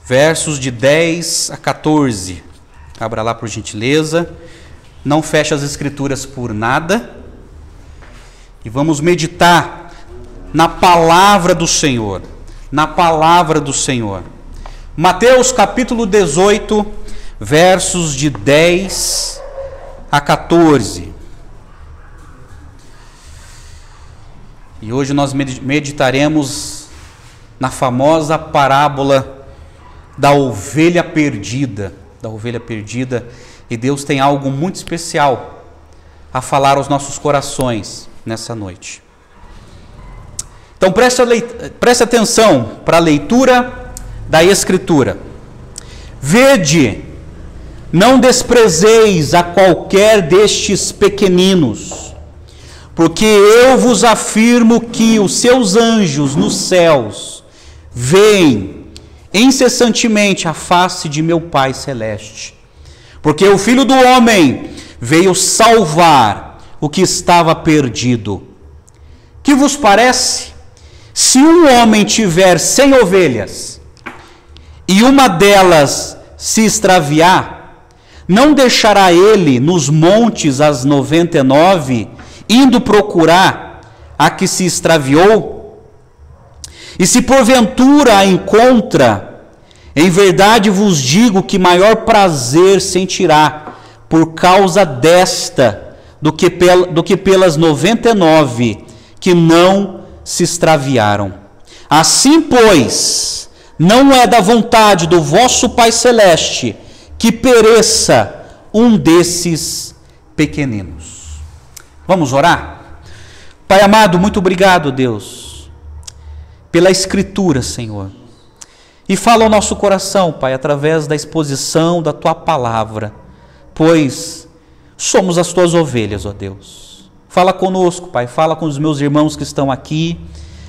versos de 10 a 14. Abra lá por gentileza. Não feche as escrituras por nada. E vamos meditar na palavra do Senhor. Na palavra do Senhor. Mateus capítulo 18, versos de 10 a 14. E hoje nós meditaremos na famosa parábola da ovelha perdida. Da ovelha perdida. E Deus tem algo muito especial a falar aos nossos corações nessa noite. Então preste atenção para a leitura da Escritura. Vede, não desprezeis a qualquer destes pequeninos, porque eu vos afirmo que os seus anjos nos céus veem incessantemente a face de meu Pai Celeste. Porque o Filho do Homem veio salvar o que estava perdido. Que vos parece? Se um homem tiver 100 ovelhas e uma delas se extraviar, não deixará ele nos montes as 99, indo procurar a que se extraviou? E se porventura a encontra, em verdade vos digo que maior prazer sentirá por causa desta do que pelas 99 que não se extraviaram. Assim, pois, não é da vontade do vosso Pai Celeste que pereça um desses pequeninos. Vamos orar? Pai amado, muito obrigado, Deus, pela Escritura, Senhor. E fala ao nosso coração, Pai, através da exposição da Tua palavra, pois somos as Tuas ovelhas, ó Deus. Fala conosco, Pai, fala com os meus irmãos que estão aqui,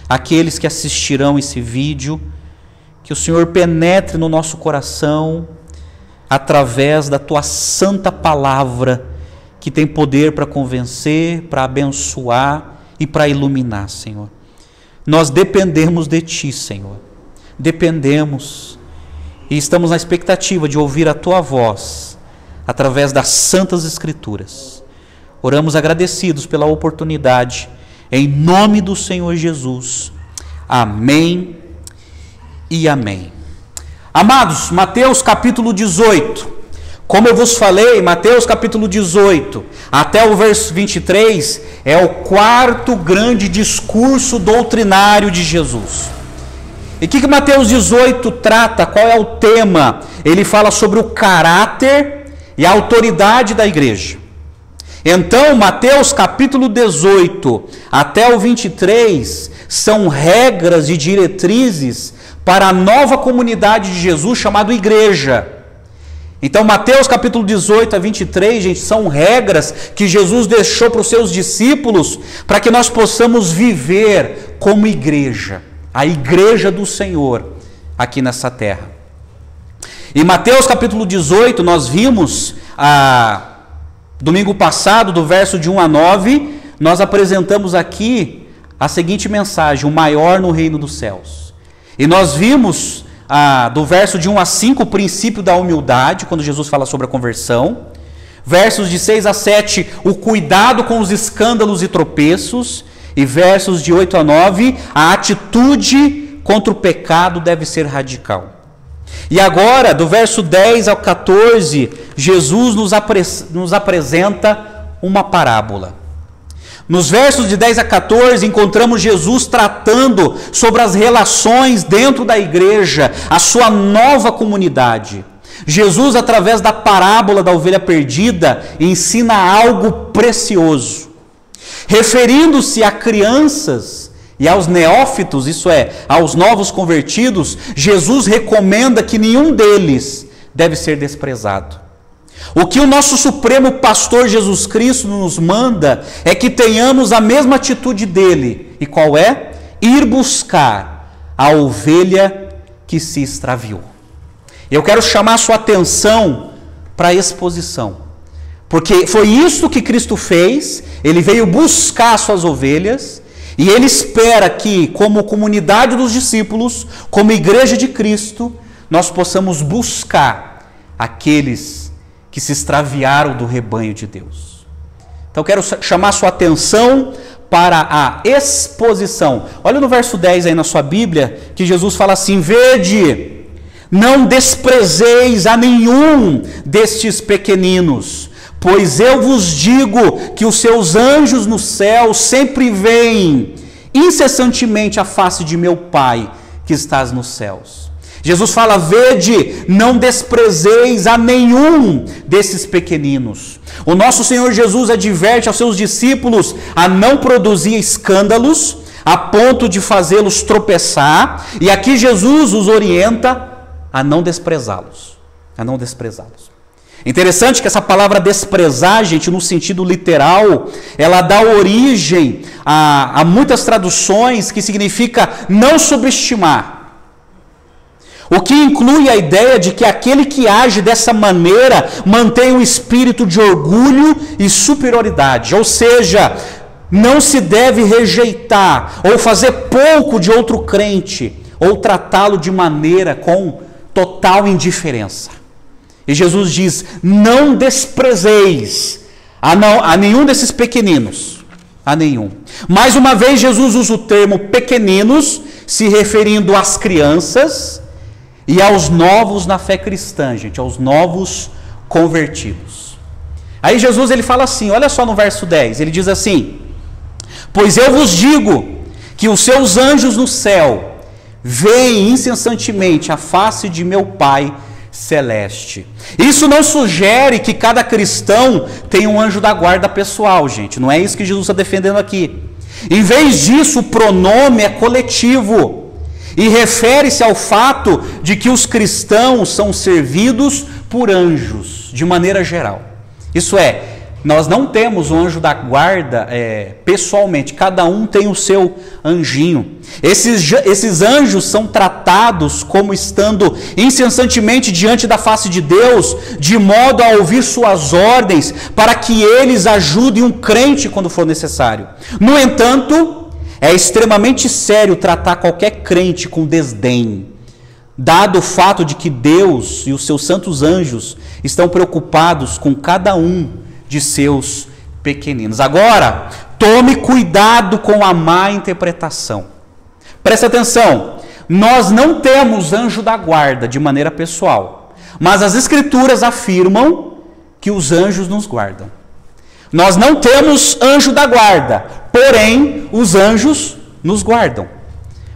aqueles que assistirão esse vídeo, que o Senhor penetre no nosso coração, através da Tua santa palavra, que tem poder para convencer, para abençoar e para iluminar, Senhor. Nós dependemos de Ti, Senhor. Dependemos e estamos na expectativa de ouvir a Tua voz através das Santas Escrituras. Oramos agradecidos pela oportunidade, em nome do Senhor Jesus. Amém e amém. Amados, Mateus capítulo 18. Como eu vos falei, Mateus capítulo 18 até o verso 23 é o quarto grande discurso doutrinário de Jesus. E o que Mateus 18 trata? Qual é o tema? Ele fala sobre o caráter e a autoridade da igreja. Então, Mateus capítulo 18 até o 23 são regras e diretrizes para a nova comunidade de Jesus chamada igreja. Então, Mateus capítulo 18 a 23, gente, são regras que Jesus deixou para os seus discípulos para que nós possamos viver como igreja. A igreja do Senhor aqui nessa terra. Em Mateus capítulo 18, nós vimos, domingo passado, do verso de 1 a 9, nós apresentamos aqui a seguinte mensagem: o maior no reino dos céus. E nós vimos, do verso de 1 a 5, o princípio da humildade, quando Jesus fala sobre a conversão. Versos de 6 a 7, o cuidado com os escândalos e tropeços. E versos de 8 a 9, a atitude contra o pecado deve ser radical. E agora, do verso 10 ao 14, Jesus nos apresenta uma parábola. Nos versos de 10 a 14, encontramos Jesus tratando sobre as relações dentro da igreja, a sua nova comunidade. Jesus, através da parábola da ovelha perdida, ensina algo precioso. Referindo-se a crianças e aos neófitos, isso é, aos novos convertidos, Jesus recomenda que nenhum deles deve ser desprezado. O que o nosso Supremo Pastor Jesus Cristo nos manda é que tenhamos a mesma atitude dele. E qual é? Ir buscar a ovelha que se extraviou. Eu quero chamar a sua atenção para a exposição. Porque foi isso que Cristo fez. Ele veio buscar as suas ovelhas e ele espera que, como comunidade dos discípulos, como igreja de Cristo, nós possamos buscar aqueles que se extraviaram do rebanho de Deus. Então eu quero chamar a sua atenção para a exposição. Olha no verso 10 aí na sua Bíblia, que Jesus fala assim: vede, não desprezeis a nenhum destes pequeninos, pois eu vos digo que os seus anjos no céu sempre veem incessantemente a face de meu Pai que estás nos céus. Jesus fala: vede, não desprezeis a nenhum desses pequeninos. O nosso Senhor Jesus adverte aos seus discípulos a não produzir escândalos, a ponto de fazê-los tropeçar, e aqui Jesus os orienta a não desprezá-los. A não desprezá-los. Interessante que essa palavra desprezar, gente, no sentido literal, ela dá origem a muitas traduções que significa não subestimar. O que inclui a ideia de que aquele que age dessa maneira mantém um espírito de orgulho e superioridade. Ou seja, não se deve rejeitar ou fazer pouco de outro crente ou tratá-lo de maneira com total indiferença. E Jesus diz: não desprezeis a nenhum desses pequeninos. A nenhum. Mais uma vez, Jesus usa o termo pequeninos, se referindo às crianças e aos novos na fé cristã, gente, aos novos convertidos. Aí Jesus ele fala assim, olha só no verso 10, ele diz assim: pois eu vos digo que os seus anjos no céu veem incessantemente a face de meu Pai celeste. Isso não sugere que cada cristão tem um anjo da guarda pessoal, gente, não é isso que Jesus está defendendo aqui. Em vez disso, o pronome é coletivo e refere-se ao fato de que os cristãos são servidos por anjos, de maneira geral. Isso é, nós não temos um anjo da guarda pessoalmente, cada um tem o seu anjinho. Esses anjos são tratados como estando incessantemente diante da face de Deus, de modo a ouvir suas ordens, para que eles ajudem um crente quando for necessário. No entanto, é extremamente sério tratar qualquer crente com desdém, dado o fato de que Deus e os seus santos anjos estão preocupados com cada um de seus pequeninos. Agora, tome cuidado com a má interpretação. Presta atenção, nós não temos anjo da guarda de maneira pessoal, mas as Escrituras afirmam que os anjos nos guardam. Nós não temos anjo da guarda, porém os anjos nos guardam.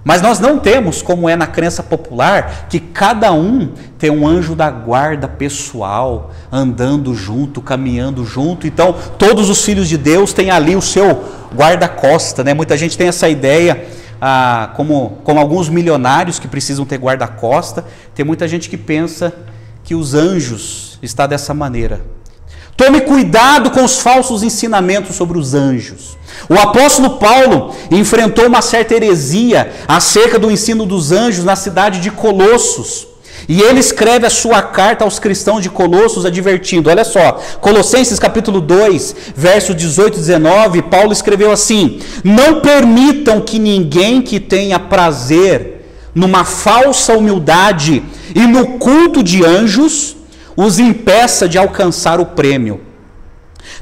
Mas nós não temos, como é na crença popular, que cada um tem um anjo da guarda pessoal, andando junto, caminhando junto. Então, todos os filhos de Deus têm ali o seu guarda-costa, né? Muita gente tem essa ideia, como alguns milionários que precisam ter guarda-costa. Tem muita gente que pensa que os anjos estão dessa maneira. Tome cuidado com os falsos ensinamentos sobre os anjos. O apóstolo Paulo enfrentou uma certa heresia acerca do ensino dos anjos na cidade de Colossos. E ele escreve a sua carta aos cristãos de Colossos advertindo, olha só, Colossenses capítulo 2, versos 18 e 19, Paulo escreveu assim: não permitam que ninguém que tenha prazer numa falsa humildade e no culto de anjos os impeça de alcançar o prêmio.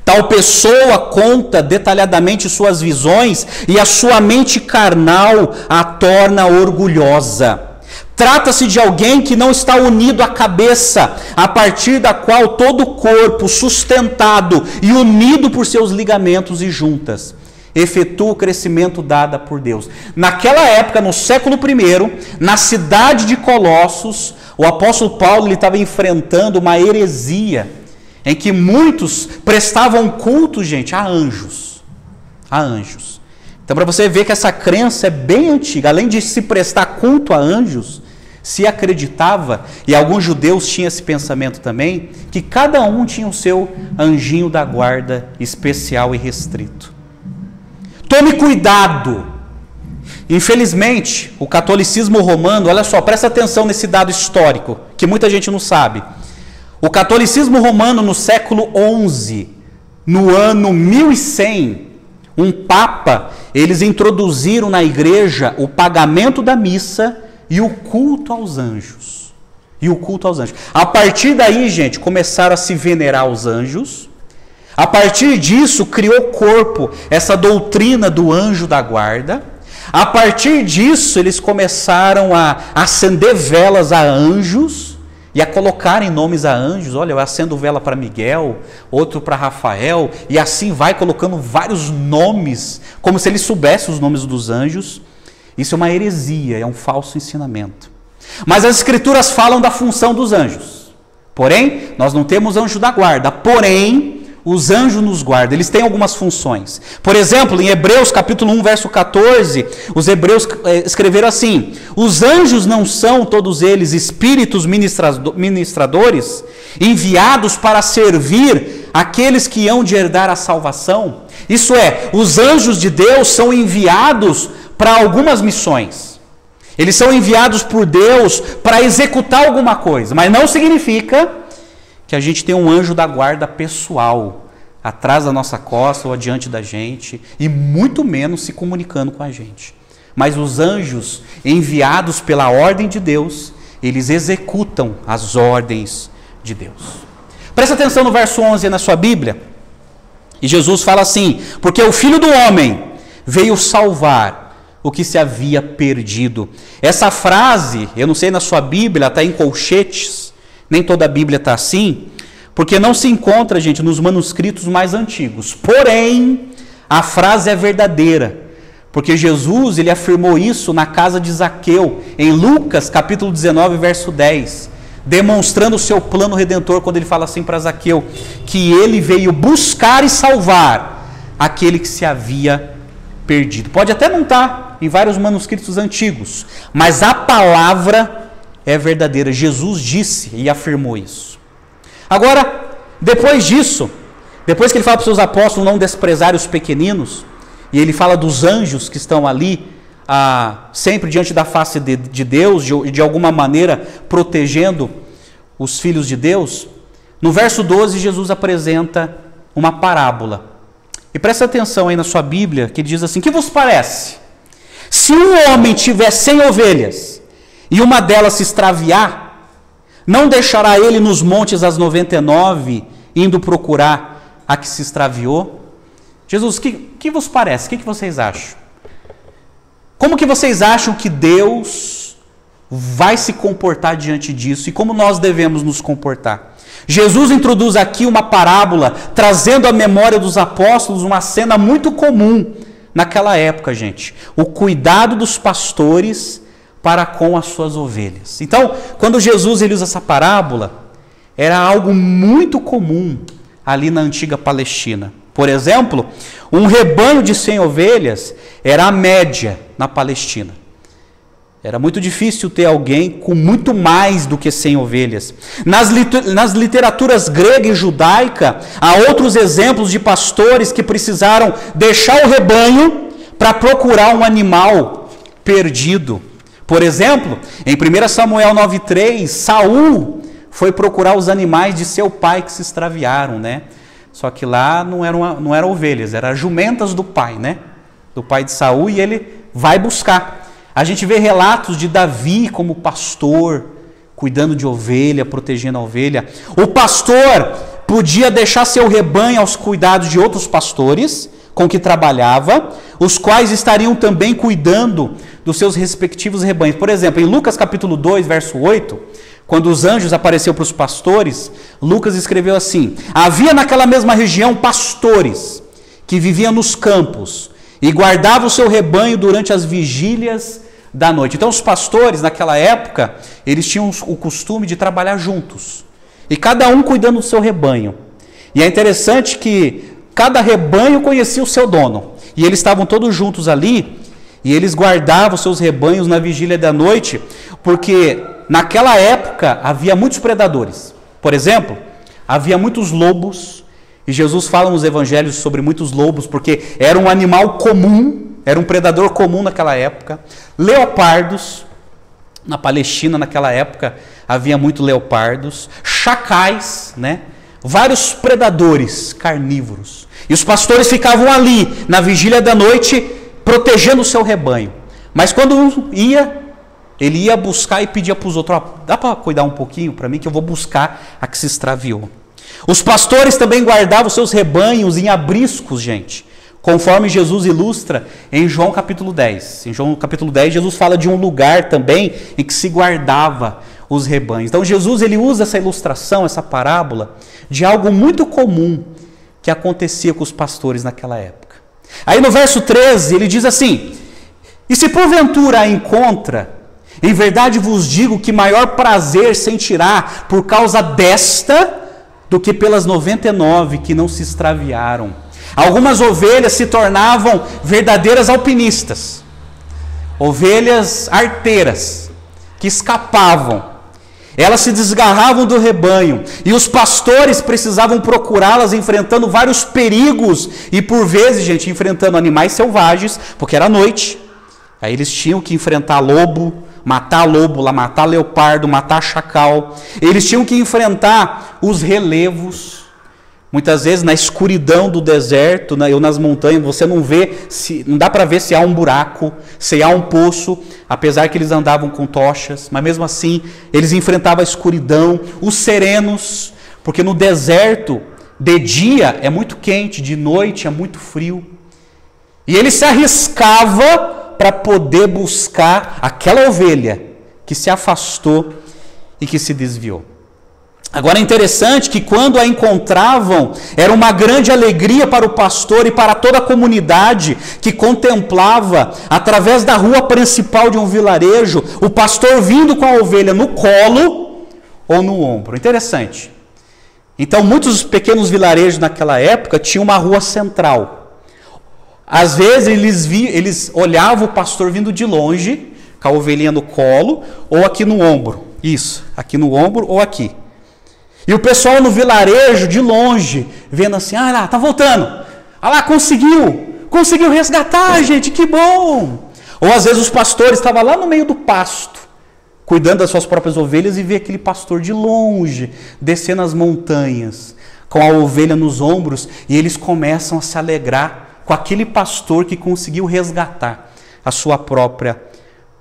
Tal pessoa conta detalhadamente suas visões e a sua mente carnal a torna orgulhosa. Trata-se de alguém que não está unido à cabeça, a partir da qual todo o corpo, sustentado e unido por seus ligamentos e juntas, efetua o crescimento dado por Deus. Naquela época, no século I, na cidade de Colossos, o apóstolo Paulo estava enfrentando uma heresia, em que muitos prestavam culto, gente, a anjos. A anjos. Então, para você ver que essa crença é bem antiga, além de se prestar culto a anjos, se acreditava, e alguns judeus tinham esse pensamento também, que cada um tinha o seu anjinho da guarda especial e restrito. Tome cuidado. Infelizmente, o catolicismo romano, olha só, presta atenção nesse dado histórico, que muita gente não sabe. O catolicismo romano no século XI, no ano 1100, um papa, eles introduziram na igreja o pagamento da missa e o culto aos anjos. e o culto aos anjos. A partir daí, gente, começaram a se venerar os anjos. A partir disso, criou corpo essa doutrina do anjo da guarda. A partir disso, eles começaram a acender velas a anjos e a colocarem nomes a anjos. Olha, eu acendo vela para Miguel, outro para Rafael, e assim vai colocando vários nomes, como se eles soubessem os nomes dos anjos. Isso é uma heresia, é um falso ensinamento. Mas as Escrituras falam da função dos anjos. Porém, nós não temos anjo da guarda. Porém, os anjos nos guardam, eles têm algumas funções. Por exemplo, em Hebreus capítulo 1, verso 14, os hebreus escreveram assim: os anjos não são todos eles espíritos ministradores, enviados para servir aqueles que hão de herdar a salvação? Isso é, os anjos de Deus são enviados para algumas missões. Eles são enviados por Deus para executar alguma coisa, mas não significa que a gente tem um anjo da guarda pessoal atrás da nossa costa ou adiante da gente, e muito menos se comunicando com a gente. Mas os anjos enviados pela ordem de Deus, eles executam as ordens de Deus. Presta atenção no verso 11 na sua Bíblia. E Jesus fala assim: porque o Filho do Homem veio salvar o que se havia perdido. Essa frase, eu não sei na sua Bíblia, está em colchetes. Nem toda a Bíblia está assim, porque não se encontra, gente, nos manuscritos mais antigos. Porém, a frase é verdadeira, porque Jesus, ele afirmou isso na casa de Zaqueu, em Lucas capítulo 19, verso 10, demonstrando o seu plano redentor, quando ele fala assim para Zaqueu, que ele veio buscar e salvar aquele que se havia perdido. Pode até não estar em vários manuscritos antigos, mas a palavra é verdadeira. Jesus disse e afirmou isso. Agora, depois disso, depois que ele fala para os seus apóstolos não desprezarem os pequeninos, e ele fala dos anjos que estão ali, sempre diante da face de Deus, de alguma maneira protegendo os filhos de Deus, no verso 12 Jesus apresenta uma parábola. E presta atenção aí na sua Bíblia, que ele diz assim: que vos parece? Se um homem tiver 100 ovelhas, e uma delas se extraviar, não deixará ele nos montes as 99, indo procurar a que se extraviou? Jesus, que vos parece? O que vocês acham? Como que vocês acham que Deus vai se comportar diante disso? E como nós devemos nos comportar? Jesus introduz aqui uma parábola, trazendo à memória dos apóstolos uma cena muito comum naquela época, gente. O cuidado dos pastores para com as suas ovelhas. Então, quando Jesus ele usa essa parábola, era algo muito comum ali na antiga Palestina. Por exemplo, um rebanho de 100 ovelhas era a média na Palestina. Era muito difícil ter alguém com muito mais do que 100 ovelhas. Nas literaturas grega e judaica, há outros exemplos de pastores que precisaram deixar o rebanho para procurar um animal perdido. Por exemplo, em 1 Samuel 9,3, Saul foi procurar os animais de seu pai que se extraviaram, né? Só que lá não eram ovelhas, eram jumentas do pai, né? Do pai de Saul, e ele vai buscar. A gente vê relatos de Davi como pastor, cuidando de ovelha, protegendo a ovelha. O pastor podia deixar seu rebanho aos cuidados de outros pastores com que trabalhava, os quais estariam também cuidando dos seus respectivos rebanhos. Por exemplo, em Lucas capítulo 2, verso 8, quando os anjos apareceram para os pastores, Lucas escreveu assim: havia naquela mesma região pastores que viviam nos campos e guardavam o seu rebanho durante as vigílias da noite. Então os pastores naquela época, eles tinham o costume de trabalhar juntos, e cada um cuidando do seu rebanho. E é interessante que cada rebanho conhecia o seu dono, e eles estavam todos juntos ali, e eles guardavam seus rebanhos na vigília da noite, porque naquela época havia muitos predadores. Por exemplo, havia muitos lobos, e Jesus fala nos evangelhos sobre muitos lobos, porque era um animal comum, era um predador comum naquela época. Leopardos, na Palestina naquela época havia muito leopardos, chacais, né? Vários predadores carnívoros. E os pastores ficavam ali, na vigília da noite, protegendo o seu rebanho. Mas quando um ia, ele ia buscar e pedia para os outros, dá para cuidar um pouquinho para mim que eu vou buscar a que se extraviou. Os pastores também guardavam seus rebanhos em abriscos, gente, conforme Jesus ilustra em João capítulo 10. Em João capítulo 10, Jesus fala de um lugar também em que se guardava os rebanhos. Então Jesus ele usa essa ilustração, essa parábola, de algo muito comum que acontecia com os pastores naquela época. Aí no verso 13 ele diz assim: e se porventura a encontra, em verdade vos digo que maior prazer sentirá por causa desta do que pelas 99 que não se extraviaram. Algumas ovelhas se tornavam verdadeiras alpinistas, ovelhas arteiras, que escapavam. Elas se desgarravam do rebanho, e os pastores precisavam procurá-las enfrentando vários perigos, e por vezes, gente, enfrentando animais selvagens, porque era noite. Aí eles tinham que enfrentar lobo, matar leopardo, matar chacal. Eles tinham que enfrentar os relevos. Muitas vezes na escuridão do deserto, ou nas montanhas, você não dá para ver se há um buraco, se há um poço, apesar que eles andavam com tochas, mas mesmo assim eles enfrentavam a escuridão, os serenos, porque no deserto de dia é muito quente, de noite é muito frio. E ele se arriscava para poder buscar aquela ovelha que se afastou e que se desviou. Agora é interessante que quando a encontravam, era uma grande alegria para o pastor e para toda a comunidade que contemplava, através da rua principal de um vilarejo, o pastor vindo com a ovelha no colo ou no ombro. Interessante. Então muitos pequenos vilarejos naquela época tinham uma rua central. Às vezes eles olhavam o pastor vindo de longe, com a ovelhinha no colo ou aqui no ombro. Isso, aqui no ombro ou aqui. E o pessoal no vilarejo, de longe, vendo assim, ah lá, tá voltando. Ah lá, conseguiu resgatar, gente, que bom. Ou às vezes os pastores estavam lá no meio do pasto, cuidando das suas próprias ovelhas, e vê aquele pastor de longe, descendo as montanhas, com a ovelha nos ombros, e eles começam a se alegrar com aquele pastor que conseguiu resgatar a sua própria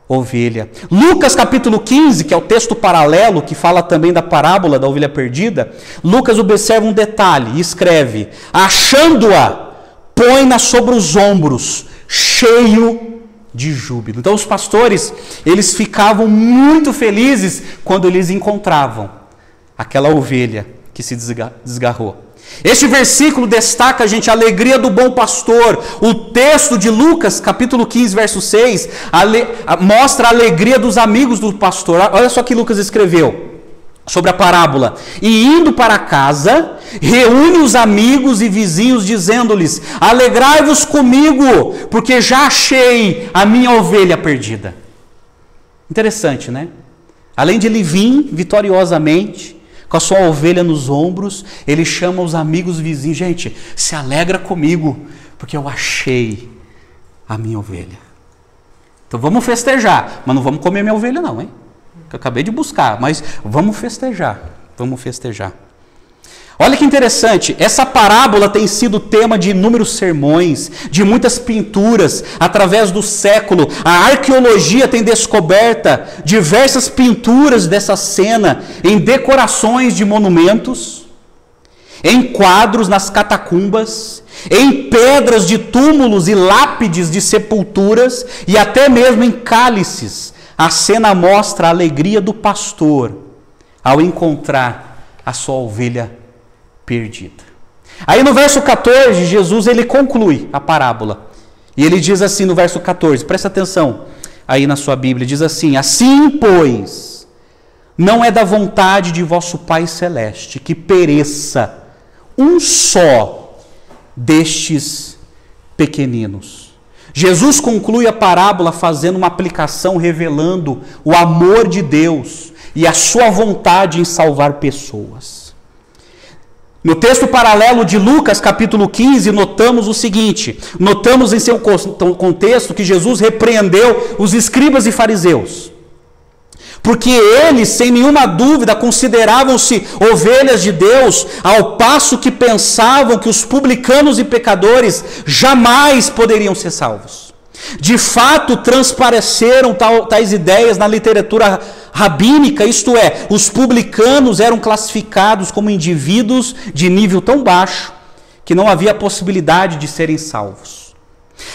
ovelha. Lucas capítulo 15, que é o texto paralelo, que fala também da parábola da ovelha perdida, Lucas observa um detalhe e escreve: achando-a, põe-na sobre os ombros, cheio de júbilo. Então os pastores, eles ficavam muito felizes quando eles encontravam aquela ovelha que se desgarrou. Este versículo destaca, gente, a alegria do bom pastor. O texto de Lucas, capítulo 15, verso 6, mostra a alegria dos amigos do pastor. Olha só o que Lucas escreveu sobre a parábola. E indo para casa, reúne os amigos e vizinhos, dizendo-lhes: alegrai-vos comigo, porque já achei a minha ovelha perdida. Interessante, né? Além de ele vir vitoriosamente, com a sua ovelha nos ombros, ele chama os amigos vizinhos: gente, se alegra comigo, porque eu achei a minha ovelha. Então vamos festejar, mas não vamos comer minha ovelha não, hein? Que eu acabei de buscar, mas vamos festejar, Olha que interessante, essa parábola tem sido tema de inúmeros sermões, de muitas pinturas, através do século. A arqueologia tem descoberto diversas pinturas dessa cena em decorações de monumentos, em quadros nas catacumbas, em pedras de túmulos e lápides de sepulturas e até mesmo em cálices. A cena mostra a alegria do pastor ao encontrar a sua ovelha perdida. Aí no verso 14, Jesus ele conclui a parábola. E ele diz assim no verso 14, presta atenção aí na sua Bíblia, diz assim: assim, pois, não é da vontade de vosso Pai Celeste que pereça um só destes pequeninos. Jesus conclui a parábola fazendo uma aplicação, revelando o amor de Deus e a sua vontade em salvar pessoas. No texto paralelo de Lucas, capítulo 15, notamos o seguinte: notamos em seu contexto que Jesus repreendeu os escribas e fariseus, porque eles, sem nenhuma dúvida, consideravam-se ovelhas de Deus, ao passo que pensavam que os publicanos e pecadores jamais poderiam ser salvos. De fato, transpareceram tais ideias na literatura rabínica, isto é, os publicanos eram classificados como indivíduos de nível tão baixo que não havia possibilidade de serem salvos.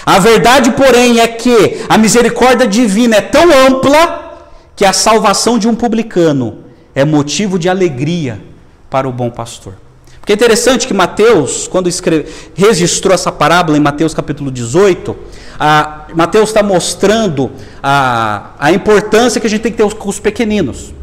A verdade, porém, é que a misericórdia divina é tão ampla que a salvação de um publicano é motivo de alegria para o bom pastor. Porque é interessante que Mateus, quando registrou essa parábola em Mateus capítulo 18, Mateus está mostrando a importância que a gente tem que ter com os pequeninos.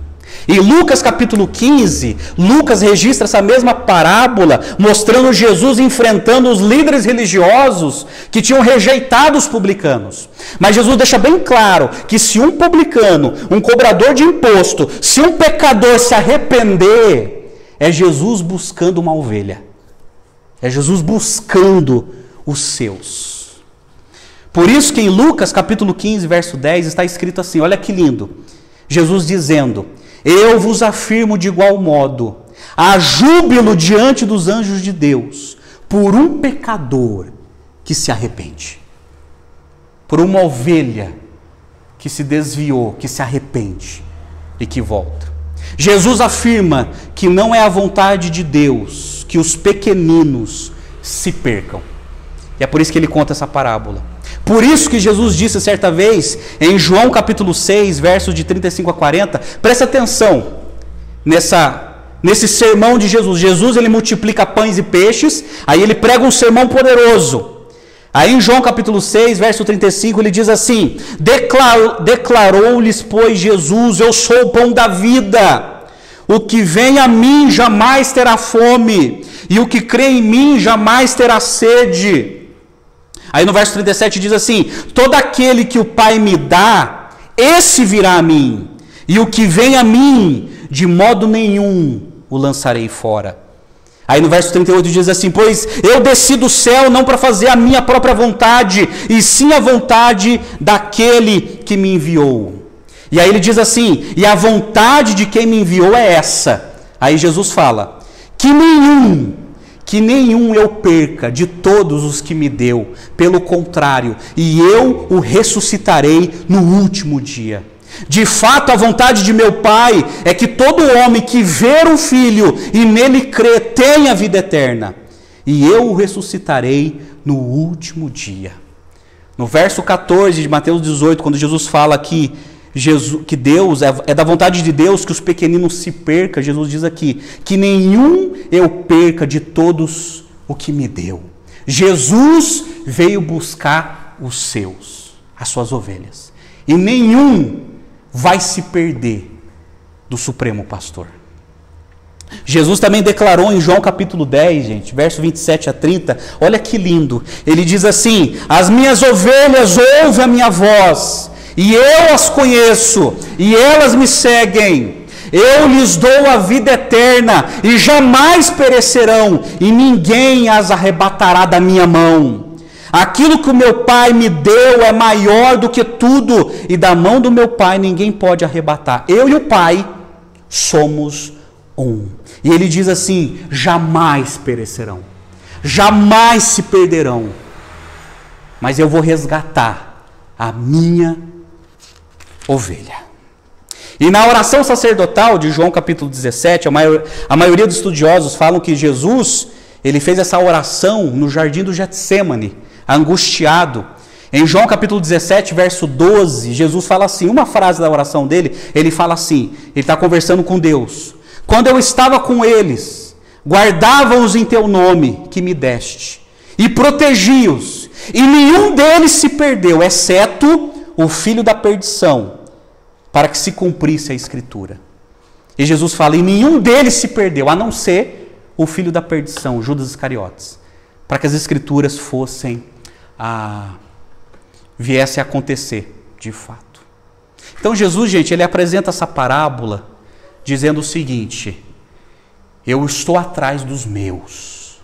Em Lucas capítulo 15, Lucas registra essa mesma parábola, mostrando Jesus enfrentando os líderes religiosos que tinham rejeitado os publicanos. Mas Jesus deixa bem claro que se um publicano, um cobrador de imposto, se um pecador se arrepender, é Jesus buscando uma ovelha. É Jesus buscando os seus. Por isso que em Lucas capítulo 15, verso 10, está escrito assim, olha que lindo. Jesus dizendo: eu vos afirmo de igual modo, há júbilo diante dos anjos de Deus, por um pecador que se arrepende. Por uma ovelha que se desviou, que se arrepende e que volta. Jesus afirma que não é a vontade de Deus que os pequeninos se percam. E é por isso que ele conta essa parábola. Por isso que Jesus disse certa vez, em João capítulo 6, versos de 35 a 40, presta atenção nesse sermão de Jesus. Jesus ele multiplica pães e peixes, aí ele prega um sermão poderoso. Aí em João capítulo 6, verso 35, ele diz assim: declarou-lhes, pois, Jesus: eu sou o pão da vida. O que vem a mim jamais terá fome, e o que crê em mim jamais terá sede. Aí no verso 37 diz assim: todo aquele que o Pai me dá, esse virá a mim, e o que vem a mim, de modo nenhum o lançarei fora. Aí no verso 38 diz assim: pois eu desci do céu não para fazer a minha própria vontade, e sim a vontade daquele que me enviou. E aí ele diz assim: e a vontade de quem me enviou é essa. Aí Jesus fala: que nenhum eu perca de todos os que me deu, pelo contrário, e eu o ressuscitarei no último dia. De fato, a vontade de meu Pai é que todo homem que ver o Filho e nele crê tenha vida eterna, e eu o ressuscitarei no último dia. No verso 14 de Mateus 18, quando Jesus fala que Deus é da vontade de Deus que os pequeninos se percam, Jesus diz aqui: que nenhum eu perca de todos o que me deu. Jesus veio buscar os seus, as suas ovelhas, e nenhum vai se perder do Supremo Pastor. Jesus também declarou em João capítulo 10, gente, verso 27 a 30, olha que lindo, ele diz assim: as minhas ovelhas ouvem a minha voz, e eu as conheço, e elas me seguem. Eu lhes dou a vida eterna, e jamais perecerão, e ninguém as arrebatará da minha mão. Aquilo que o meu Pai me deu é maior do que tudo, e da mão do meu Pai ninguém pode arrebatar. Eu e o Pai somos um. E ele diz assim: jamais perecerão, jamais se perderão, mas eu vou resgatar a minha ovelha. E na oração sacerdotal de João capítulo 17, a maioria dos estudiosos falam que Jesus, ele fez essa oração no jardim do Getsêmani, angustiado. Em João capítulo 17, verso 12, Jesus fala assim, uma frase da oração dele, ele fala assim, ele está conversando com Deus: quando eu estava com eles, guardava-os em teu nome que me deste, e protegi-os, e nenhum deles se perdeu, exceto o filho da perdição, para que se cumprisse a Escritura. E Jesus fala: e nenhum deles se perdeu, a não ser o filho da perdição, Judas Iscariotes, para que as Escrituras viessem a acontecer de fato. Então Jesus, gente, ele apresenta essa parábola dizendo o seguinte: eu estou atrás dos meus,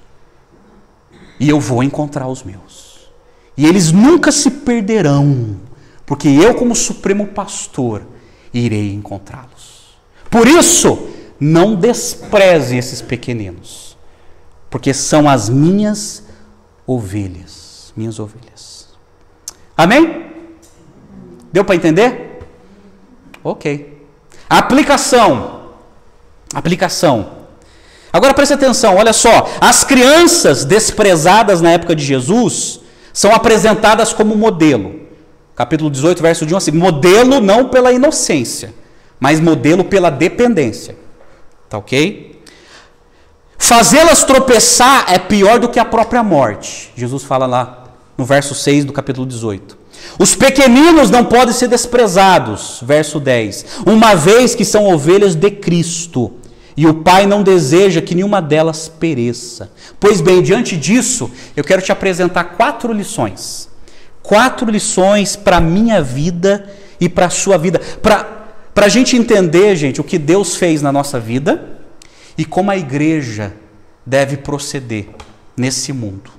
e eu vou encontrar os meus, e eles nunca se perderão, porque eu, como Supremo Pastor, irei encontrá-los. Por isso, não despreze esses pequeninos, porque são as minhas ovelhas. Amém? Deu para entender? Ok. Aplicação. Agora preste atenção, olha só. As crianças desprezadas na época de Jesus são apresentadas como modelo. Capítulo 18, verso 1 assim. Modelo não pela inocência, mas modelo pela dependência. Tá ok? Fazê-las tropeçar é pior do que a própria morte. Jesus fala lá no verso 6 do capítulo 18. Os pequeninos não podem ser desprezados. Verso 10. Uma vez que são ovelhas de Cristo. E o Pai não deseja que nenhuma delas pereça. Pois bem, diante disso, eu quero te apresentar 4 lições. 4 lições para a minha vida e para a sua vida. Para a gente entender, gente, o que Deus fez na nossa vida e como a igreja deve proceder nesse mundo.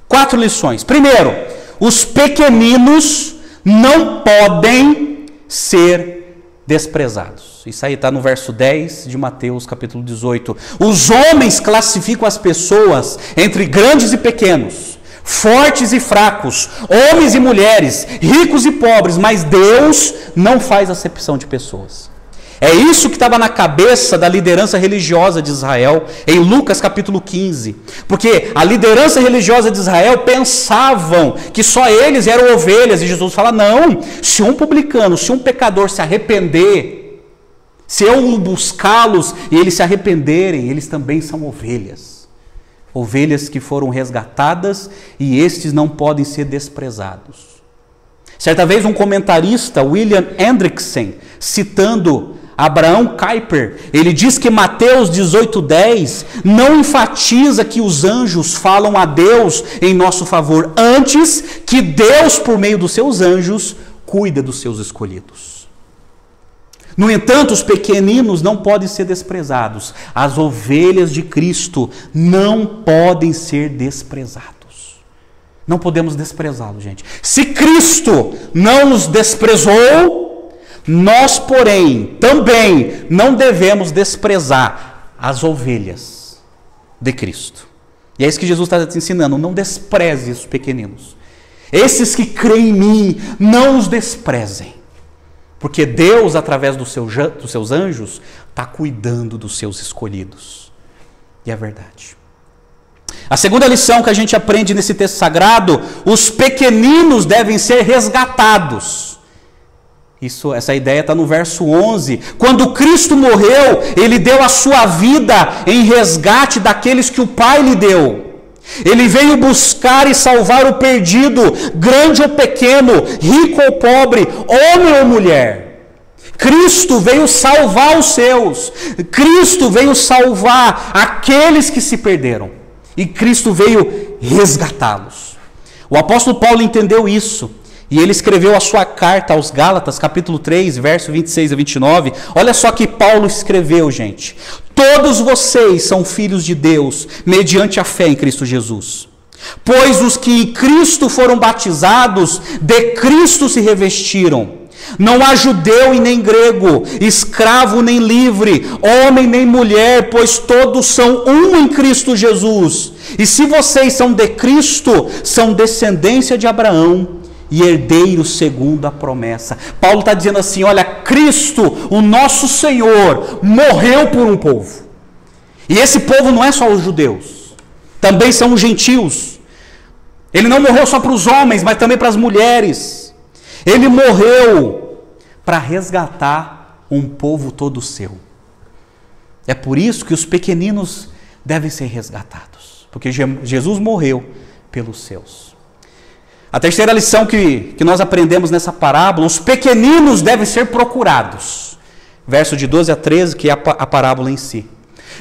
4 lições. Primeiro, os pequeninos não podem ser desprezados. Isso aí está no verso 10 de Mateus, capítulo 18. Os homens classificam as pessoas entre grandes e pequenos, fortes e fracos, homens e mulheres, ricos e pobres, mas Deus não faz acepção de pessoas. É isso que estava na cabeça da liderança religiosa de Israel, em Lucas capítulo 15. Porque a liderança religiosa de Israel pensavam que só eles eram ovelhas. E Jesus fala, não, se um publicano, se um pecador se arrepender, se eu buscá-los e eles se arrependerem, eles também são ovelhas. Ovelhas que foram resgatadas e estes não podem ser desprezados. Certa vez um comentarista, William Hendrickson, citando Abraham Kuyper, ele diz que Mateus 18:10 não enfatiza que os anjos falam a Deus em nosso favor, antes que Deus, por meio dos seus anjos, cuida dos seus escolhidos. No entanto, os pequeninos não podem ser desprezados. As ovelhas de Cristo não podem ser desprezados. Não podemos desprezá-los, gente. Se Cristo não nos desprezou, nós, porém, também não devemos desprezar as ovelhas de Cristo. E é isso que Jesus está te ensinando. Não despreze os pequeninos. Esses que creem em mim, não os desprezem. Porque Deus, através dos seus anjos, está cuidando dos seus escolhidos. E é verdade. A segunda lição que a gente aprende nesse texto sagrado, os pequeninos devem ser resgatados. Essa ideia está no verso 11. Quando Cristo morreu, Ele deu a sua vida em resgate daqueles que o Pai lhe deu. Ele veio buscar e salvar o perdido, grande ou pequeno, rico ou pobre, homem ou mulher. Cristo veio salvar os seus. Cristo veio salvar aqueles que se perderam. E Cristo veio resgatá-los. O apóstolo Paulo entendeu isso. E ele escreveu a sua carta aos Gálatas, capítulo 3, verso 26 a 29. Olha só que Paulo escreveu, gente. Todos vocês são filhos de Deus, mediante a fé em Cristo Jesus. Pois os que em Cristo foram batizados, de Cristo se revestiram. Não há judeu e nem grego, escravo nem livre, homem nem mulher, pois todos são um em Cristo Jesus. E se vocês são de Cristo, são descendência de Abraão e herdeiros segundo a promessa. Paulo está dizendo assim, olha, Cristo, o nosso Senhor, morreu por um povo. E esse povo não é só os judeus, também são os gentios. Ele não morreu só para os homens, mas também para as mulheres. Ele morreu para resgatar um povo todo seu. É por isso que os pequeninos devem ser resgatados, porque Jesus morreu pelos seus. A terceira lição que nós aprendemos nessa parábola, os pequeninos devem ser procurados. Verso de 12 a 13, que é a parábola em si.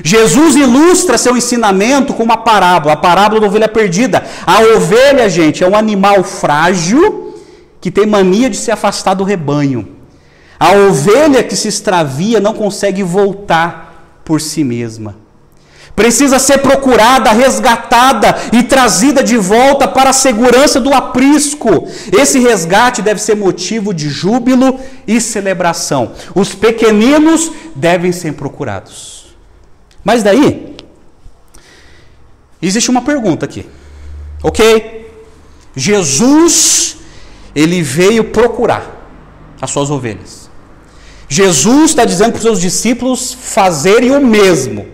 Jesus ilustra seu ensinamento com uma parábola, a parábola da ovelha perdida. A ovelha, gente, é um animal frágil que tem mania de se afastar do rebanho. A ovelha que se extravia não consegue voltar por si mesma. Precisa ser procurada, resgatada e trazida de volta para a segurança do aprisco. Esse resgate deve ser motivo de júbilo e celebração. Os pequeninos devem ser procurados. Mas daí, existe uma pergunta aqui. Ok? Jesus ele veio procurar as suas ovelhas. Jesus está dizendo para os seus discípulos fazerem o mesmo.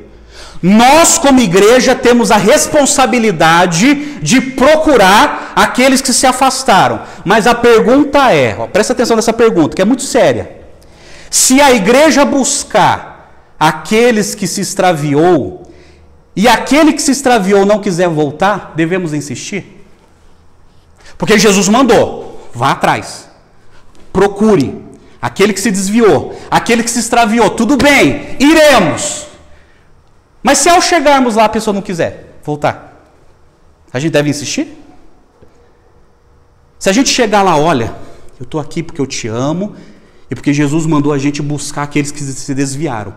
Nós, como igreja, temos a responsabilidade de procurar aqueles que se afastaram. Mas a pergunta é, presta atenção nessa pergunta, que é muito séria. Se a igreja buscar aqueles que se extraviou, e aquele que se extraviou não quiser voltar, devemos insistir? Porque Jesus mandou, vá atrás, procure aquele que se desviou, aquele que se extraviou, tudo bem, iremos. Mas se ao chegarmos lá a pessoa não quiser voltar, a gente deve insistir? Se a gente chegar lá, olha, eu estou aqui porque eu te amo e porque Jesus mandou a gente buscar aqueles que se desviaram.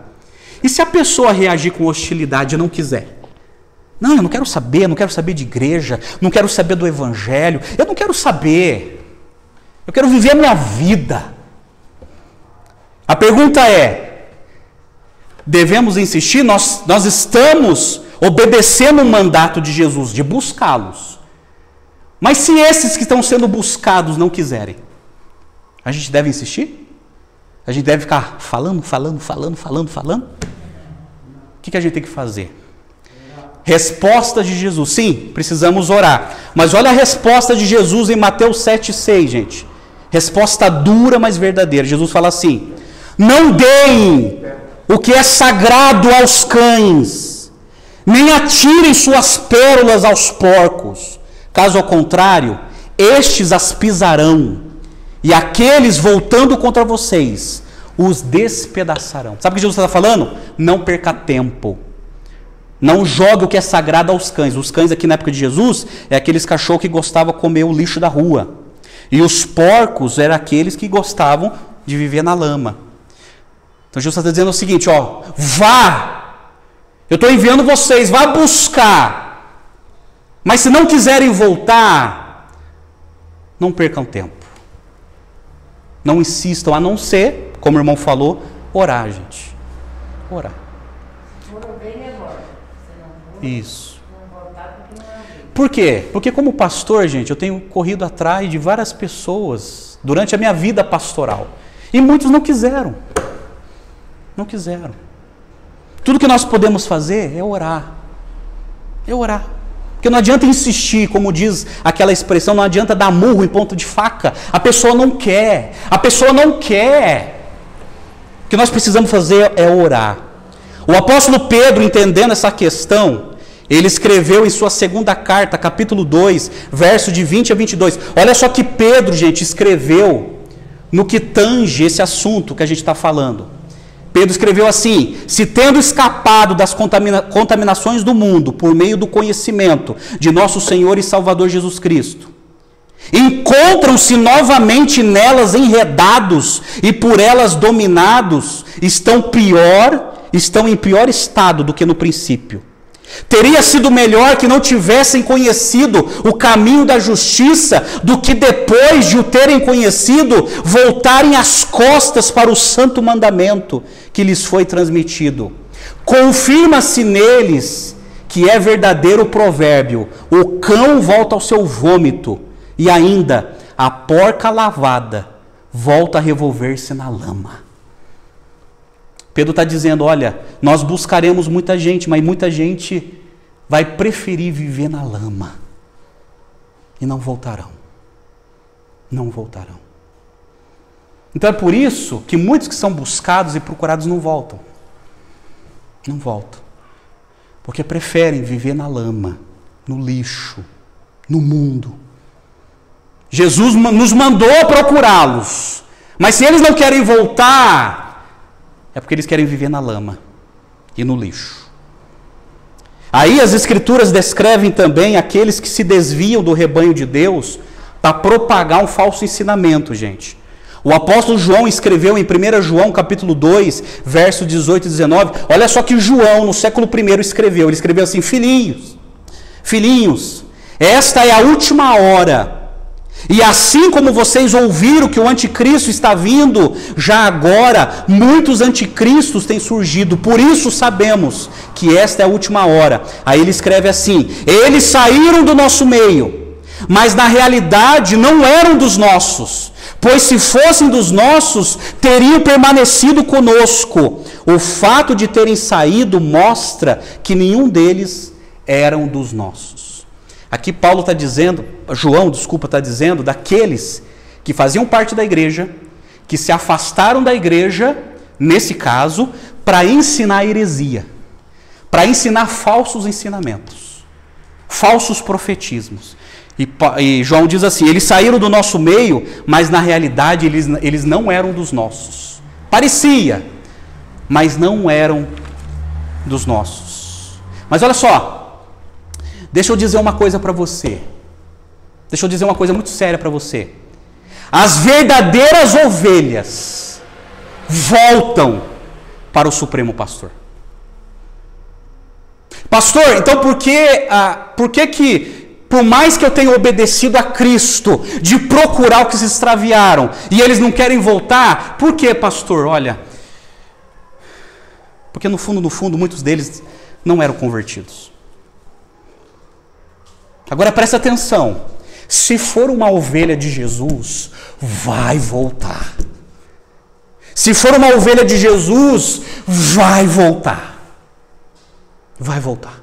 E se a pessoa reagir com hostilidade e não quiser? Não, eu não quero saber de igreja, não quero saber do evangelho, eu não quero saber. Eu quero viver a minha vida. A pergunta é, devemos insistir? Nós estamos obedecendo o mandato de Jesus, de buscá-los. Mas se esses que estão sendo buscados não quiserem, a gente deve insistir? A gente deve ficar falando? O que a gente tem que fazer? Resposta de Jesus. Sim, precisamos orar. Mas olha a resposta de Jesus em Mateus 7,6, gente. Resposta dura, mas verdadeira. Jesus fala assim: não deem o que é sagrado aos cães, nem atirem suas pérolas aos porcos. Caso ao contrário, estes as pisarão, e aqueles voltando contra vocês os despedaçarão. Sabe o que Jesus está falando? Não perca tempo. Não jogue o que é sagrado aos cães. Os cães aqui na época de Jesus é aqueles cachorros que gostavam de comer o lixo da rua. E os porcos eram aqueles que gostavam de viver na lama. Então Jesus está dizendo o seguinte, ó, vá, eu estou enviando vocês, vá buscar. Mas se não quiserem voltar, não percam tempo. Não insistam, a não ser, como o irmão falou, orar, gente. Orar. Isso. Por quê? Porque como pastor, gente, eu tenho corrido atrás de várias pessoas durante a minha vida pastoral. E muitos não quiseram. Não quiseram. Tudo que nós podemos fazer é orar. É orar. Porque não adianta insistir, como diz aquela expressão, não adianta dar murro em ponta de faca. A pessoa não quer. A pessoa não quer. O que nós precisamos fazer é orar. O apóstolo Pedro, entendendo essa questão, ele escreveu em sua segunda carta, capítulo 2, verso de 20 a 22. Olha só que Pedro, gente, escreveu no que tange esse assunto que a gente está falando. Pedro escreveu assim: se tendo escapado das contaminações do mundo por meio do conhecimento de nosso Senhor e Salvador Jesus Cristo, encontram-se novamente nelas enredados e por elas dominados, estão em pior estado do que no princípio. Teria sido melhor que não tivessem conhecido o caminho da justiça do que depois de o terem conhecido, voltarem as costas para o santo mandamento que lhes foi transmitido. Confirma-se neles que é verdadeiro o provérbio: o cão volta ao seu vômito, e ainda a porca lavada volta a revolver-se na lama. Pedro está dizendo, olha, nós buscaremos muita gente, mas muita gente vai preferir viver na lama. E não voltarão. Não voltarão. Então é por isso que muitos que são buscados e procurados não voltam. Não voltam. Porque preferem viver na lama, no lixo, no mundo. Jesus nos mandou procurá-los. Mas se eles não querem voltar, é porque eles querem viver na lama e no lixo. Aí as Escrituras descrevem também aqueles que se desviam do rebanho de Deus para propagar um falso ensinamento, gente. O apóstolo João escreveu em 1 João capítulo 2, verso 18 e 19, olha só que João no século I escreveu, ele escreveu assim: filhinhos, esta é a última hora. E assim como vocês ouviram que o anticristo está vindo, já agora muitos anticristos têm surgido, por isso sabemos que esta é a última hora. Aí ele escreve assim: eles saíram do nosso meio, mas na realidade não eram dos nossos, pois se fossem dos nossos, teriam permanecido conosco. O fato de terem saído mostra que nenhum deles eram dos nossos. Aqui João está dizendo daqueles que faziam parte da igreja, que se afastaram da igreja, nesse caso, para ensinar heresia, para ensinar falsos ensinamentos, falsos profetismos. E João diz assim: eles saíram do nosso meio, mas na realidade eles não eram dos nossos. Parecia, mas não eram dos nossos. Mas olha só, deixa eu dizer uma coisa para você. Deixa eu dizer uma coisa muito séria para você. As verdadeiras ovelhas voltam para o Supremo Pastor. Pastor, então por que por mais que eu tenha obedecido a Cristo, de procurar os que se extraviaram, e eles não querem voltar, por que, pastor? Olha, porque no fundo, muitos deles não eram convertidos. Agora presta atenção, se for uma ovelha de Jesus, vai voltar. Se for uma ovelha de Jesus, vai voltar. Vai voltar.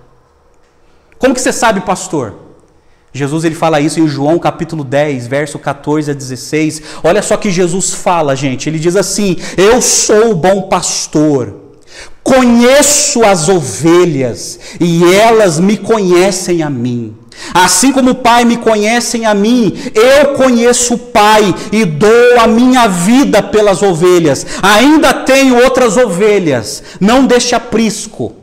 Como que você sabe, pastor? Jesus ele fala isso em João capítulo 10, verso 14 a 16. Olha só que Jesus fala, gente. Ele diz assim: eu sou o bom pastor, conheço as ovelhas e elas me conhecem a mim. Assim como o Pai me conhece a mim, eu conheço o Pai e dou a minha vida pelas ovelhas. Ainda tenho outras ovelhas, não deste aprisco,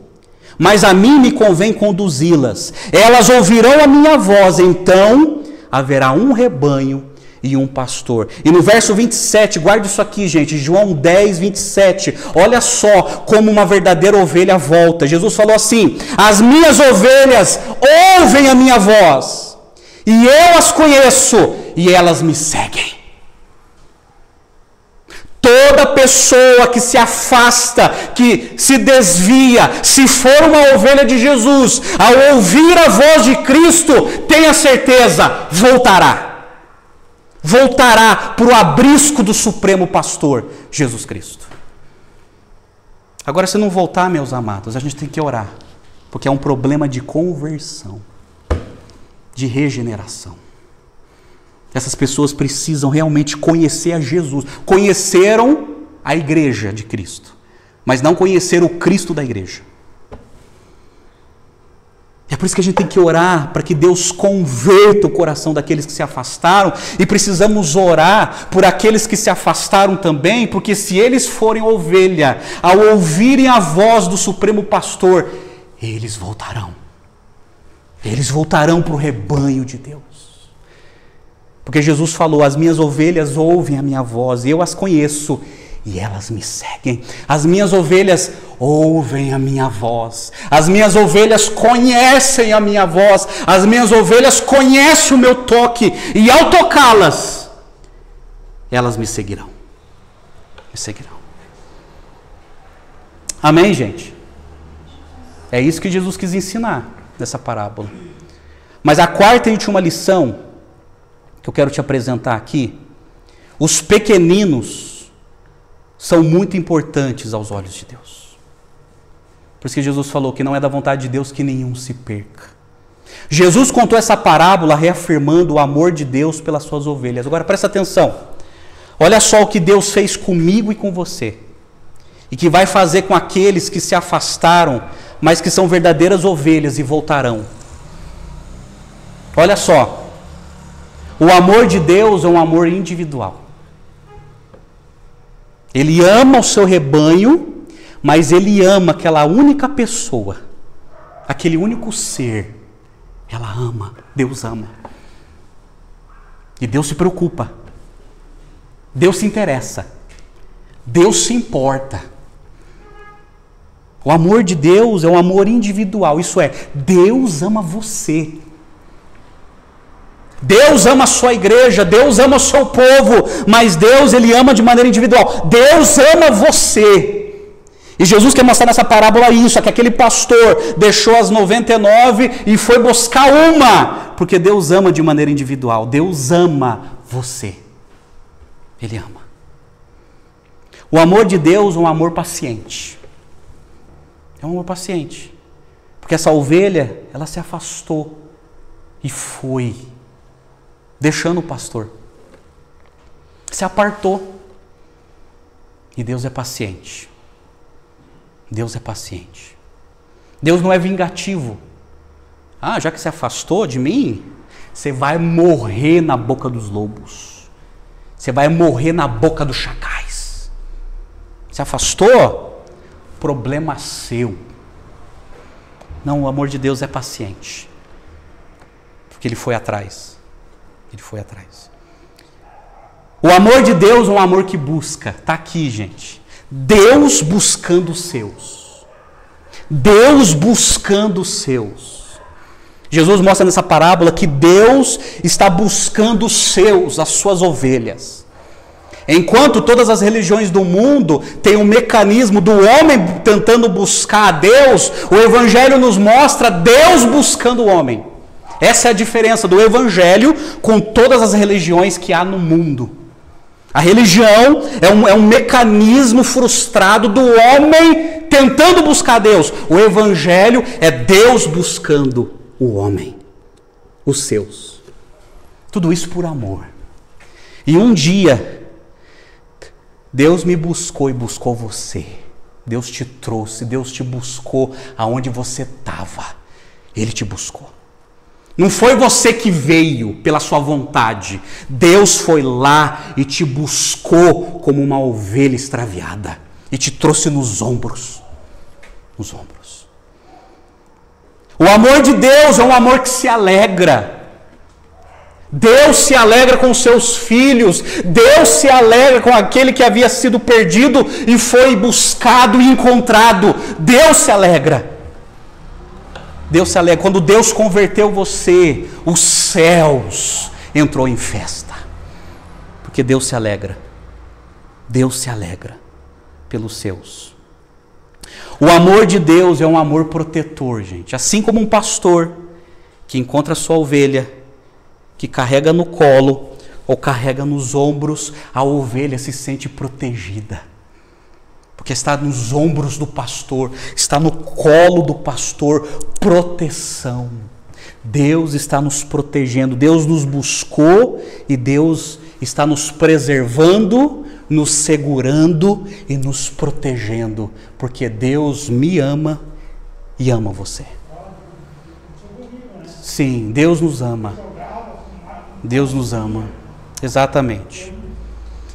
mas a mim me convém conduzi-las. Elas ouvirão a minha voz, então haverá um rebanho e um pastor. E no verso 27, guarda isso aqui, gente, João 10, 27, olha só como uma verdadeira ovelha volta. Jesus falou assim: as minhas ovelhas ouvem a minha voz, e eu as conheço, e elas me seguem. Toda pessoa que se afasta, que se desvia, se for uma ovelha de Jesus, ao ouvir a voz de Cristo, tenha certeza, voltará. Voltará para o abrisco do Supremo Pastor, Jesus Cristo. Agora, se não voltar, meus amados, a gente tem que orar, porque é um problema de conversão, de regeneração. Essas pessoas precisam realmente conhecer a Jesus. Conheceram a igreja de Cristo, mas não conheceram o Cristo da igreja. É por isso que a gente tem que orar para que Deus converta o coração daqueles que se afastaram, e precisamos orar por aqueles que se afastaram também, porque se eles forem ovelha, ao ouvirem a voz do Supremo Pastor, eles voltarão. Eles voltarão para o rebanho de Deus. Porque Jesus falou: as minhas ovelhas ouvem a minha voz, eu as conheço e elas me seguem. As minhas ovelhas ouvem a minha voz, as minhas ovelhas conhecem a minha voz, as minhas ovelhas conhecem o meu toque, e ao tocá-las, elas me seguirão. Me seguirão. Amém, gente? É isso que Jesus quis ensinar nessa parábola. Mas a quarta e última lição que eu quero te apresentar aqui: os pequeninos são muito importantes aos olhos de Deus. Por isso que Jesus falou que não é da vontade de Deus que nenhum se perca. Jesus contou essa parábola reafirmando o amor de Deus pelas suas ovelhas. Agora presta atenção. Olha só o que Deus fez comigo e com você, e que vai fazer com aqueles que se afastaram, mas que são verdadeiras ovelhas e voltarão. Olha só. O amor de Deus é um amor individual. Ele ama o seu rebanho, mas Ele ama aquela única pessoa, aquele único ser. Ela ama, Deus ama. E Deus se preocupa. Deus se interessa. Deus se importa. O amor de Deus é um amor individual. Isso é, Deus ama você. Deus ama a sua igreja, Deus ama o seu povo, mas Deus, Ele ama de maneira individual. Deus ama você. E Jesus quer mostrar nessa parábola isso, é que aquele pastor deixou as 99 e foi buscar uma, porque Deus ama de maneira individual, Deus ama você, Ele ama. O amor de Deus é um amor paciente, é um amor paciente, porque essa ovelha, ela se afastou e foi, deixando o pastor, se apartou, e Deus é paciente. Deus é paciente. Deus não é vingativo. Ah, já que se afastou de mim, você vai morrer na boca dos lobos. Você vai morrer na boca dos chacais. Se afastou? Problema seu. Não, o amor de Deus é paciente. Porque Ele foi atrás. Ele foi atrás. O amor de Deus é um amor que busca. Está aqui, gente. Deus buscando os seus. Deus buscando os seus. Jesus mostra nessa parábola que Deus está buscando os seus, as suas ovelhas. Enquanto todas as religiões do mundo têm um mecanismo do homem tentando buscar a Deus, o Evangelho nos mostra Deus buscando o homem. Essa é a diferença do Evangelho com todas as religiões que há no mundo. A religião é um mecanismo frustrado do homem tentando buscar Deus. O Evangelho é Deus buscando o homem, os seus. Tudo isso por amor. E um dia, Deus me buscou e buscou você. Deus te trouxe, Deus te buscou aonde você estava. Ele te buscou. Não foi você que veio pela sua vontade. Deus foi lá e te buscou como uma ovelha extraviada. E te trouxe nos ombros. Nos ombros. O amor de Deus é um amor que se alegra. Deus se alegra com seus filhos. Deus se alegra com aquele que havia sido perdido e foi buscado e encontrado. Deus se alegra. Deus se alegra. Quando Deus converteu você, os céus entrou em festa. Porque Deus se alegra. Deus se alegra pelos seus. O amor de Deus é um amor protetor, gente. Assim como um pastor que encontra a sua ovelha, que carrega no colo ou carrega nos ombros, a ovelha se sente protegida. Porque está nos ombros do pastor, está no colo do pastor, proteção. Deus está nos protegendo, Deus nos buscou e Deus está nos preservando, nos segurando e nos protegendo, porque Deus me ama e ama você. Sim, Deus nos ama. Deus nos ama, exatamente.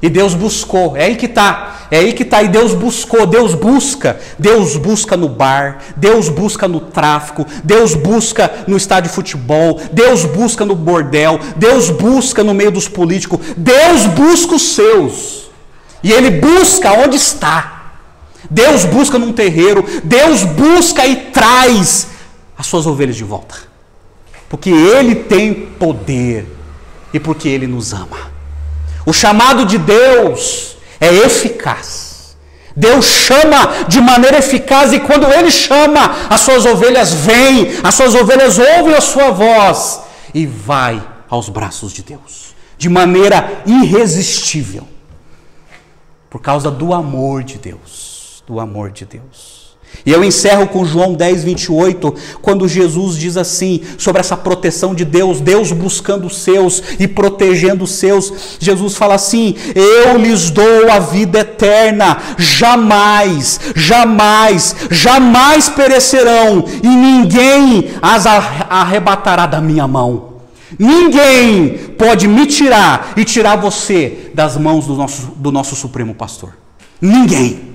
E Deus buscou, é aí que está, e Deus buscou, Deus busca no bar, Deus busca no tráfico, Deus busca no estádio de futebol, Deus busca no bordel, Deus busca no meio dos políticos, Deus busca os seus, e Ele busca onde está, Deus busca num terreiro, Deus busca e traz as suas ovelhas de volta, porque Ele tem poder, e porque Ele nos ama. O chamado de Deus é eficaz. Deus chama de maneira eficaz e quando Ele chama, as suas ovelhas vêm, as suas ovelhas ouvem a sua voz e vai aos braços de Deus, de maneira irresistível, por causa do amor de Deus, do amor de Deus. E eu encerro com João 10, 28, quando Jesus diz assim, sobre essa proteção de Deus, Deus buscando os seus e protegendo os seus. Jesus fala assim: eu lhes dou a vida eterna, jamais, jamais, jamais perecerão, e ninguém as arrebatará da minha mão. Ninguém pode me tirar e tirar você das mãos do nosso Supremo Pastor. Ninguém.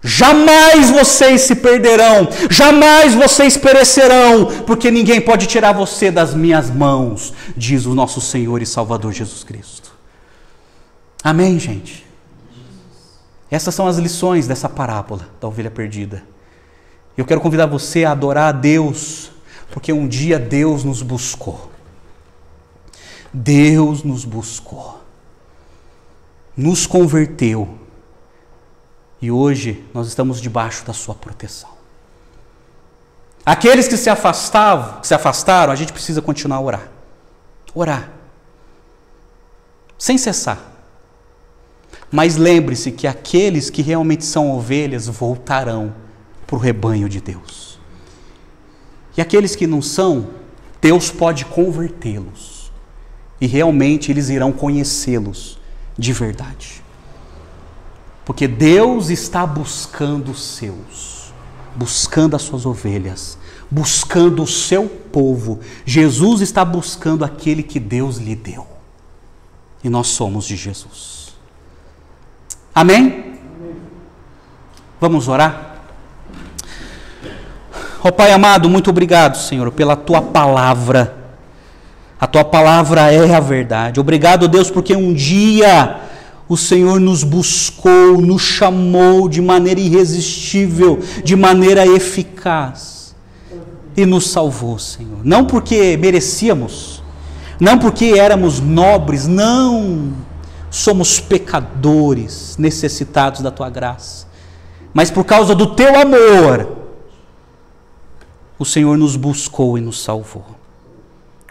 Jamais vocês se perderão, jamais vocês perecerão, porque ninguém pode tirar você das minhas mãos, diz o nosso Senhor e Salvador Jesus Cristo. Amém, gente? Essas são as lições dessa parábola da ovelha perdida. Eu quero convidar você a adorar a Deus, porque um dia Deus nos buscou. Deus nos buscou, nos converteu E hoje nós estamos debaixo da sua proteção. Aqueles que se afastaram, a gente precisa continuar a orar. Orar. Sem cessar. Mas lembre-se que aqueles que realmente são ovelhas voltarão para o rebanho de Deus. E aqueles que não são, Deus pode convertê-los. E realmente eles irão conhecê-los de verdade. Porque Deus está buscando os seus, buscando as suas ovelhas, buscando o seu povo. Jesus está buscando aquele que Deus lhe deu. E nós somos de Jesus. Amém? Vamos orar? Ó Pai amado, muito obrigado, Senhor, pela Tua palavra. A Tua palavra é a verdade. Obrigado, Deus, porque um dia o Senhor nos buscou, nos chamou de maneira irresistível, de maneira eficaz. E nos salvou, Senhor. Não porque merecíamos, não porque éramos nobres, não. Somos pecadores, necessitados da Tua graça. Mas por causa do Teu amor, o Senhor nos buscou e nos salvou.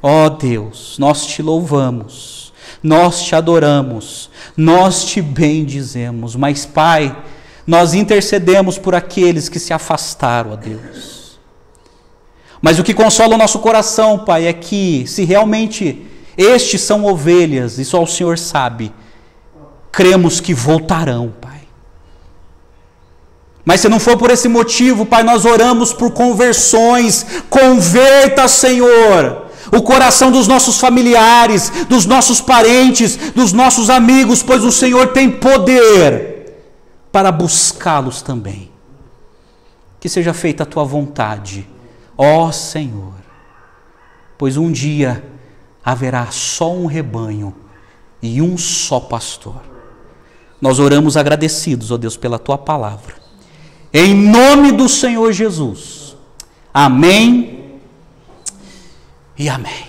Ó Deus, nós Te louvamos, nós Te adoramos, nós Te bendizemos. Mas, Pai, nós intercedemos por aqueles que se afastaram, ó Deus. Mas o que consola o nosso coração, Pai, é que se realmente estes são ovelhas, e só o Senhor sabe, cremos que voltarão, Pai. Mas se não for por esse motivo, Pai, nós oramos por conversões. Converta, Senhor, o coração dos nossos familiares, dos nossos parentes, dos nossos amigos, pois o Senhor tem poder para buscá-los também. Que seja feita a Tua vontade, ó Senhor, pois um dia haverá só um rebanho e um só pastor. Nós oramos agradecidos, ó Deus, pela Tua palavra. Em nome do Senhor Jesus. Amém e amém.